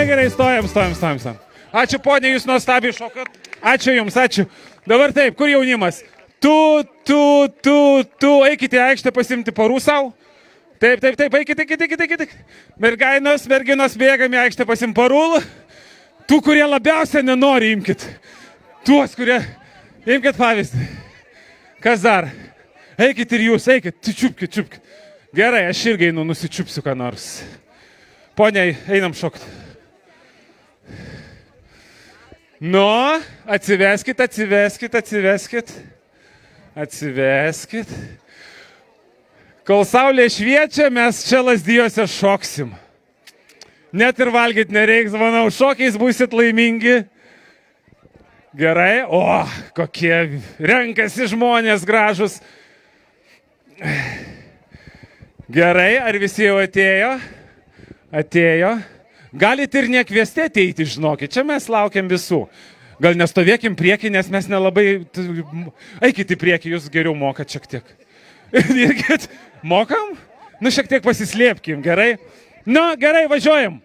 A: Gerai, stojam. Ačiū, ponė, jūs nuostabiai šokat. Ačiū jums, ačiū. Dabar taip, kur jaunimas? Tu, eikite į aikštę pasimti porų savo. Taip, eikite. Merginos bėgame į aikštę pasim porų. Tų, kurie labiausiai nenori, imkit. Tuos, kurie... Imkit pavyzdį. Kas dar? Eikit ir jūs, čiupkit. Gerai, aš irgi einu, nusičiupsiu ką nors. Pone, einam šokti. Atsiveskit. Kol saulė šviečia, mes čia Lazdijose šoksim. Net ir valgyti nereiks, manau, šokiais būsit laimingi. Gerai, kokie renkasi žmonės gražus. Gerai, ar visi jau atėjo? Galit ir nekviesti ateiti, žinokit, čia mes laukiam visų. Gal nestovėkim priekį, nes mes nelabai... Eikit į priekį, jūs geriau mokat šiek tiek. Irgit, mokam? Šiek tiek pasislėpkim, gerai? Gerai, važiuojam.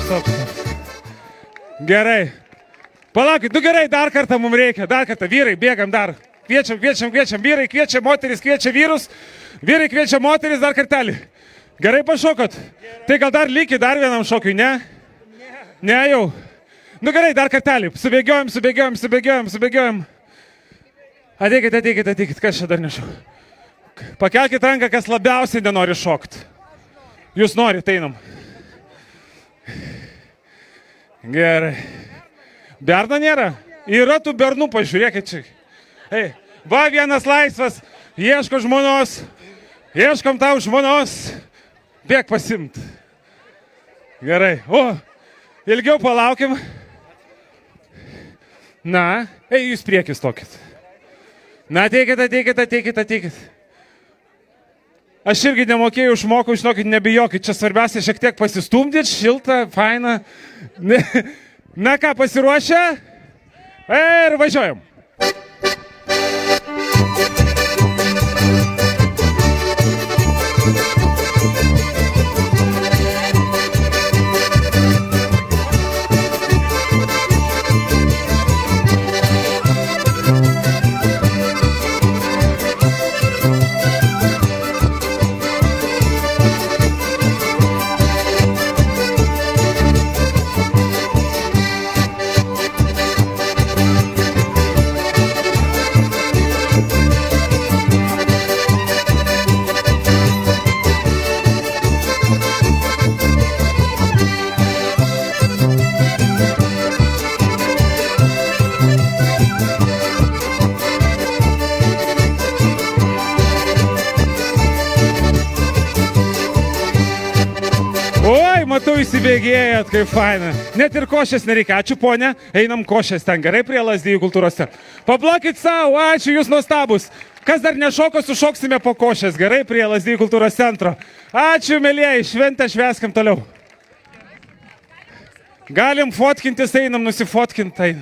A: Stop. Gerai. Palaukit, gerai, dar kartą mums reikia, vyrai, bėgam dar. Kviečiam, vyrai kviečia moteris, kviečia vyrus, vyrai kviečia moteris dar kartelį. Gerai pašokot. Tai gal dar lygi dar vienam šokiui, ne? Ne jau. Gerai, dar kartelį. Subėgiojam. Ateikit, kas čia dar nešau? Pakelkit ranką, kas labiausiai nenori šokti. Jūs norit, einam. Gerai. Berno nėra? Yra tų bernų, pažiūrėkit čia. Va, vienas laisvas, ieško žmonos. Ieškom tau žmonos. Bėk pasimt. Gerai. Ilgiau palaukim. Jūs priekis tokit. Ateikit. Aš irgi nemokėjau, išmokau, žinokit, nebijokit. Čia svarbiausia šiek tiek pasistumdyti, šilta, faina. Ką, pasiruošę? Ir važiuojam. įsibėgėjat, kaip faina. Net ir košės nereikia. Ačiū, ponė. Einam košės ten. Gerai prie Lazdijų kultūros centro. Paplokit savo. Ačiū, jūs nuostabus. Kas dar nešoko, sušoksime po košės. Gerai prie Lazdijų kultūros centro. Ačiū, mėlyjei. Šventę švęskim toliau. Galim fotkintis, einam nusifotkinti.